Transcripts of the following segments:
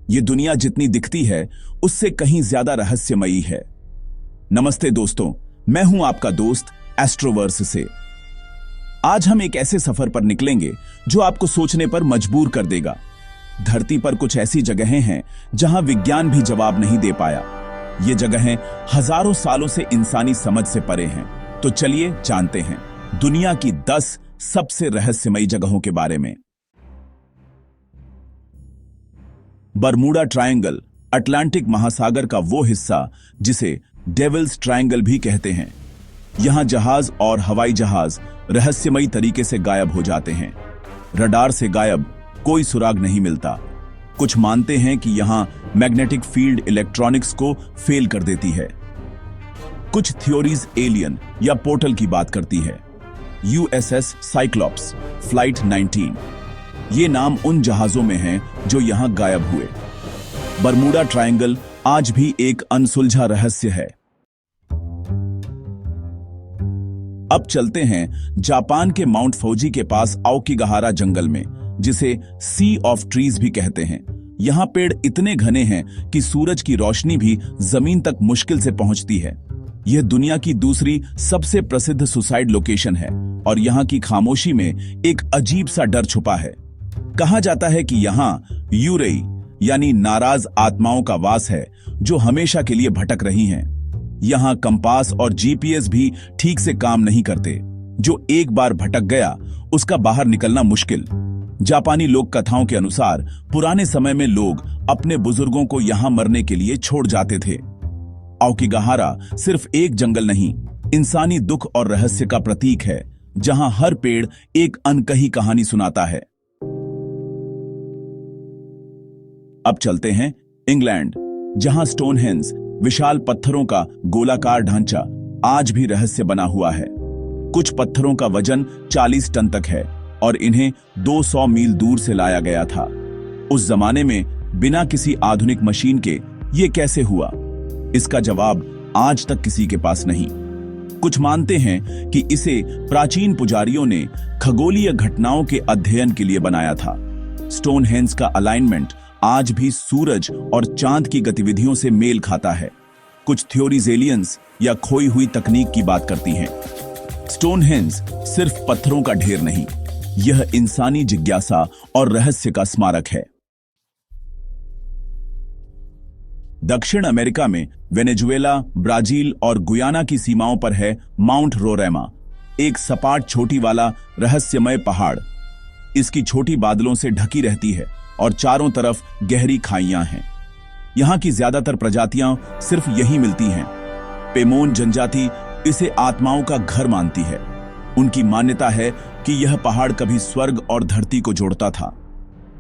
ये दुनिया जितनी दिखती है उससे कहीं ज्यादा रहस्यमयी है। नमस्ते दोस्तों, मैं हूं आपका दोस्त एस्ट्रोवर्स से। आज हम एक ऐसे सफर पर निकलेंगे जो आपको सोचने पर मजबूर कर देगा। धरती पर कुछ ऐसी जगहें हैं जहां विज्ञान भी जवाब नहीं दे पाया। ये जगहें हजारों सालों से इंसानी समझ से परे हैं। तो चलिए जानते हैं दुनिया की 10 सबसे रहस्यमयी जगहों के बारे में। बरमूडा ट्रायंगल, अटलांटिक महासागर का वो हिस्सा जिसे डेविल्स ट्रायंगल भी कहते हैं। यहां जहाज और हवाई जहाज रहस्यमयी तरीके से गायब हो जाते हैं। रडार से गायब, कोई सुराग नहीं मिलता। कुछ मानते हैं कि यहां मैग्नेटिक फील्ड इलेक्ट्रॉनिक्स को फेल कर देती है। कुछ थ्योरीज एलियन या पोर्टल की बात करती है। यूएसएस साइक्लॉप्स, फ्लाइट 19, ये नाम उन जहाजों में हैं जो यहां गायब हुए। बरमूडा ट्रायंगल आज भी एक अनसुलझा रहस्य है। अब चलते हैं जापान के माउंट फौजी के पास आओकिगाहारा जंगल में, जिसे सी ऑफ ट्रीज भी कहते हैं। यहां पेड़ इतने घने हैं कि सूरज की रोशनी भी जमीन तक मुश्किल से पहुंचती है। यह दुनिया की दूसरी सबसे प्रसिद्ध सुसाइड लोकेशन है और यहां की खामोशी में एक अजीब सा डर छुपा है। कहा जाता है कि यहां यूरेई यानी नाराज आत्माओं का वास है जो हमेशा के लिए भटक रही हैं। यहां कंपास और जीपीएस भी ठीक से काम नहीं करते। जो एक बार भटक गया उसका बाहर निकलना मुश्किल। जापानी लोक कथाओं के अनुसार पुराने समय में लोग अपने बुजुर्गों को यहां मरने के लिए छोड़ जाते थे। आओकिगाहारा सिर्फ एक जंगल नहीं, इंसानी दुख और रहस्य का प्रतीक है, जहां हर पेड़ एक अनकही कहानी सुनाता है। अब चलते हैं इंग्लैंड, जहां स्टोनहेंज, विशाल पत्थरों का गोलाकार ढांचा, आज भी रहस्य बना हुआ है। कुछ पत्थरों का वजन 40 टन तक है और इन्हें 200 मील दूर से लाया गया था। उस जमाने में बिना किसी आधुनिक मशीन के ये कैसे हुआ, इसका जवाब आज तक किसी के पास नहीं। कुछ मानते हैं कि इसे प्राचीन पुजारियों ने खगोलीय घटनाओं के अध्ययन के लिए बनाया था। स्टोनहेंज का अलाइनमेंट आज भी सूरज और चांद की गतिविधियों से मेल खाता है। कुछ थ्योरीज एलियंस या खोई हुई तकनीक की बात करती हैं। स्टोनहेंज सिर्फ पत्थरों का ढेर नहीं, यह इंसानी जिज्ञासा और रहस्य का स्मारक है। दक्षिण अमेरिका में वेनेजुएला, ब्राजील और गुयाना की सीमाओं पर है माउंट रोरैमा, एक सपाट चोटी वाला रहस्यमय पहाड़। इसकी छोटी बादलों से ढकी रहती है और चारों तरफ गहरी खाइयां हैं। यहां की ज्यादातर प्रजातियां सिर्फ यहीं मिलती हैं। पेमोन जनजाति इसे आत्माओं का घर मानती है। उनकी मान्यता है कि यह पहाड़ कभी स्वर्ग और धरती को जोड़ता था।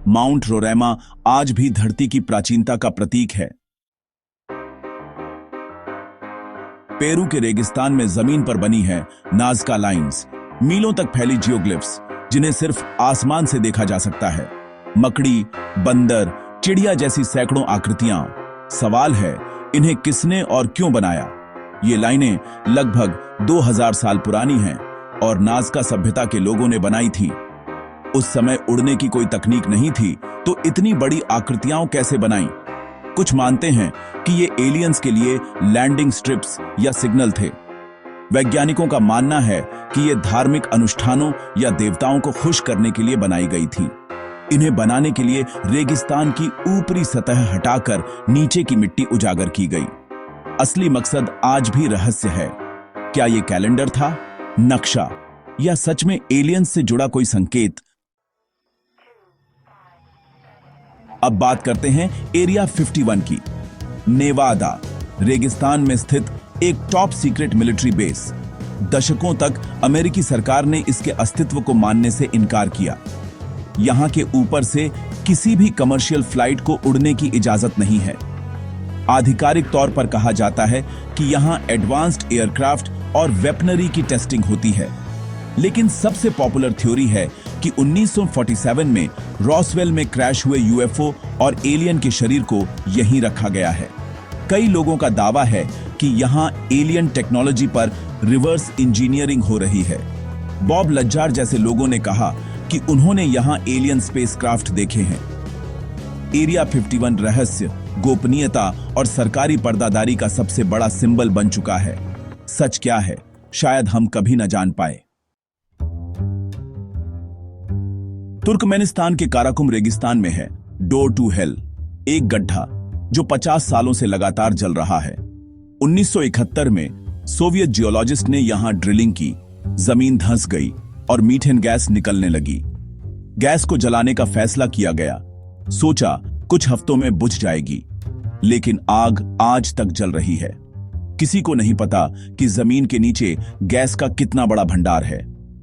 माउंट रोरैमा आज भी धरती की प्राचीनता का प्रतीक है। पेरू के रेगिस्तान में जमीन पर बनी है नाज़का लाइन्स, मीलों तक फैली जियोग्लिफ्स, जिन्हें सिर्फ आसमान से देखा जा सकता है। मकड़ी, बंदर, चिड़िया जैसी सैकड़ों आकृतियां। सवाल है, इन्हें किसने और क्यों बनाया? ये लाइनें लगभग 2000 साल पुरानी हैं और नाज़का सभ्यता के लोगों ने बनाई थी। उस समय उड़ने की कोई तकनीक नहीं थी, तो इतनी बड़ी आकृतियां कैसे बनाई? कुछ मानते हैं कि ये एलियंस के लिए लैंडिंग स्ट्रिप्स या सिग्नल थे। वैज्ञानिकों का मानना है कि ये धार्मिक अनुष्ठानों या देवताओं को खुश करने के लिए बनाई गई थी। इन्हें बनाने के लिए रेगिस्तान की ऊपरी सतह हटाकर नीचे की मिट्टी उजागर की गई। असली मकसद आज भी रहस्य है। क्या ये कैलेंडर था, नक्शा, या सच में एलियंस से जुड़ा कोई संकेत? अब बात करते हैं एरिया 51 की। नेवादा, रेगिस्तान में स्थित एक टॉप सीक्रेट मिलिट्री बेस। दशकों तक अमेरिकी सरकार ने इसके अस्तित्व को मानने से इनकार किया। यहां के ऊपर से किसी भी कमर्शियल फ्लाइट को उड़ने की इजाजत नहीं है। आधिकारिक तौर पर कहा जाता है कि यहां एडवांस्ड एयरक्राफ्ट और वेपनरी की टेस्टिंग होती है। लेकिन सबसे पॉपुलर थ्योरी है कि 1947 में रॉसवेल में क्रैश हुए यूएफओ और एलियन के शरीर को यहीं रखा गया है। कई लोगों का दावा है कि यहां एलियन टेक्नोलॉजी पर रिवर्स इंजीनियरिंग हो रही है। बॉब लज्जार जैसे लोगों ने कहा कि उन्होंने यहां एलियन स्पेसक्राफ्ट देखे हैं। एरिया 51 रहस्य, गोपनीयता और सरकारी पर्दादारी का सबसे बड़ा सिंबल बन चुका है। सच क्या है, शायद हम कभी न जान पाए। तुर्कमेनिस्तान के काराकुम रेगिस्तान में है डोर टू हेल, एक गड्ढा जो 50 सालों से लगातार जल रहा है। 1971 में सोवियत जियोलॉजिस्ट ने यहां ड्रिलिंग की, जमीन धंस गई और मीथेन गैस निकलने लगी। गैस को जलाने का फैसला किया गया। सोचा कुछ हफ्तों में बुझ जाएगी, लेकिन आग आज तक जल रही है। किसी को नहीं पता कि जमीन के नीचे गैस का कितना बड़ा भंडार है।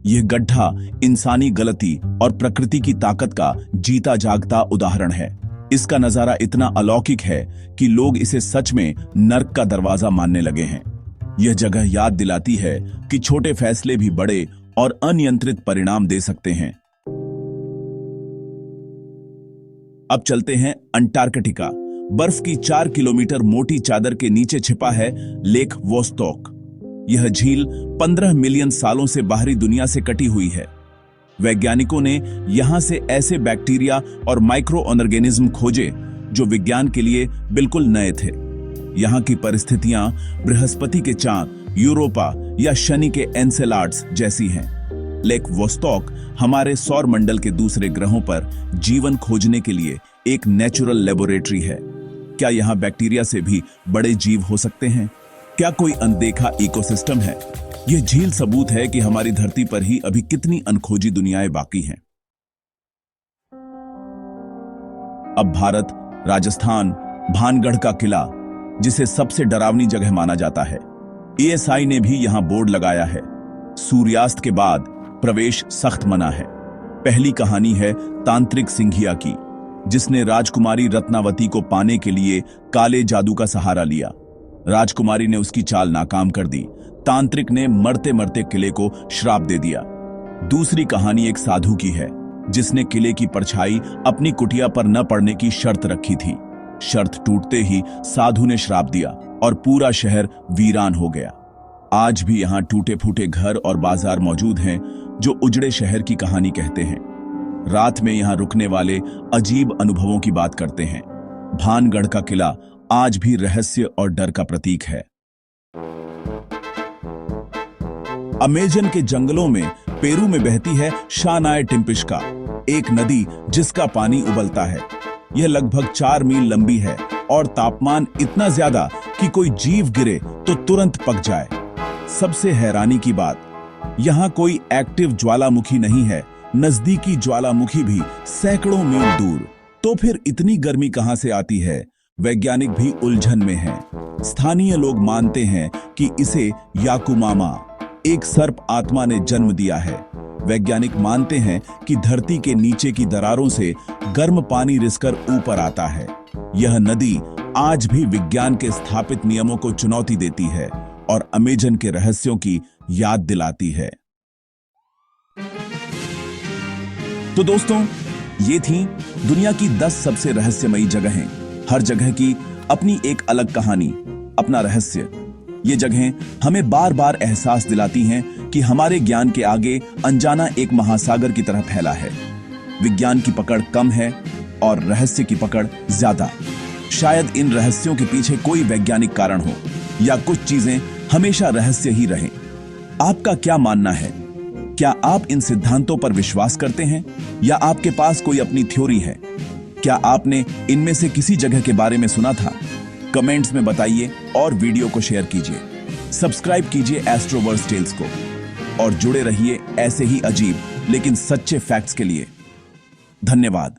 यह गड्ढा इंसानी गलती और प्रकृति की ताकत का जीता जागता उदाहरण है। इसका नजारा इतना अलौकिक है कि लोग इसे सच में नर्क का दरवाजा मानने लगे हैं। यह जगह याद दिलाती है कि छोटे फैसले भी बड़े और अनियंत्रित परिणाम दे सकते हैं। अब चलते हैं अंटार्कटिका। बर्फ की 4 किलोमीटर मोटी चादर के नीचे छिपा है लेक वोस्टॉक। यह झील 15 मिलियन सालों से बाहरी दुनिया से कटी हुई है। वैज्ञानिकों ने यहां से ऐसे बैक्टीरिया और माइक्रो ऑर्गेनिज्म खोजे जो विज्ञान के लिए बिल्कुल नए थे। यहां की परिस्थितियां बृहस्पति के चांद, यूरोपा या शनि के एनसेलाड्स जैसी हैं। लेक वोस्टॉक हमारे सौर मंडल के दूसरे ग्रहों पर जीवन खोजने के लिए एक नेचुरल लेबोरेटरी है। क्या यहां बैक्टीरिया से भी बड़े जीव हो सकते हैं? क्या कोई अनदेखा इकोसिस्टम है? यह झील सबूत है कि हमारी धरती पर ही अभी कितनी अनखोजी दुनियाएं बाकी हैं। अब भारत, राजस्थान, भानगढ़ का किला, जिसे सबसे डरावनी जगह माना जाता है, ASI ने भी यहां बोर्ड लगाया है। सूर्यास्त के बाद प्रवेश सख्त मना है। पहली कहानी है तांत्रिक सिंघिया की, जिसने राजकुमारी रत्नावती को पाने के लिए काले जादू का सहारा लिया। राजकुमारी ने उसकी चाल नाकाम कर दी। तांत्रिक ने मरते मरते किले को श्राप दे दिया। दूसरी कहानी एक साधु की है, जिसने किले की परछाई अपनी कुटिया पर न पड़ने की शर्त रखी थी। शर्त टूटते ही साधु ने श्राप दिया और पूरा शहर वीरान हो गया। आज भी यहां टूटे फूटे घर और बाजार मौजूद हैं जो उजड़े शहर की कहानी कहते हैं। रात में यहां रुकने वाले अजीब अनुभवों की बात करते हैं। भानगढ़ का किला आज भी रहस्य और डर का प्रतीक है। अमेजन के जंगलों में पेरू में बहती है शानाय टिम्पिश्का, एक नदी जिसका पानी उबलता है। यह लगभग 4 मील लंबी है और तापमान इतना ज्यादा कि कोई जीव गिरे तो तुरंत पक जाए। सबसे हैरानी की बात, यहां कोई एक्टिव ज्वालामुखी नहीं है। नजदीकी ज्वालामुखी भी सैकड़ों मील दूर। तो फिर इतनी गर्मी कहां से आती है? वैज्ञानिक भी उलझन में हैं। स्थानीय लोग मानते हैं कि इसे याकुमामा, एक सर्प आत्मा ने जन्म दिया है। वैज्ञानिक मानते हैं कि धरती के नीचे की दरारों से गर्म पानी रिसकर ऊपर आता है। यह नदी आज भी विज्ञान के स्थापित नियमों को चुनौती देती है और अमेजन के रहस्यों की याद दिलाती है। तो दोस्तों, ये थी दुनिया की 10 सबसे रहस्यमयी जगहें। हर जगह की अपनी एक अलग कहानी, अपना रहस्य। ये जगहें हमें बार बार एहसास दिलाती हैं कि हमारे ज्ञान के आगे अनजाना एक महासागर की तरह फैला है। विज्ञान की पकड़ कम है और रहस्य की पकड़ ज्यादा। शायद इन रहस्यों के पीछे कोई वैज्ञानिक कारण हो या कुछ चीजें हमेशा रहस्य ही रहें। आपका क्या मानना है? क्या आप इन सिद्धांतों पर विश्वास करते हैं या आपके पास कोई अपनी थ्योरी है? क्या आपने इनमें से किसी जगह के बारे में सुना था? कमेंट्स में बताइए और वीडियो को शेयर कीजिए। सब्सक्राइब कीजिए एस्ट्रोवर्स टेल्स को और जुड़े रहिए ऐसे ही अजीब लेकिन सच्चे फैक्ट्स के लिए। धन्यवाद।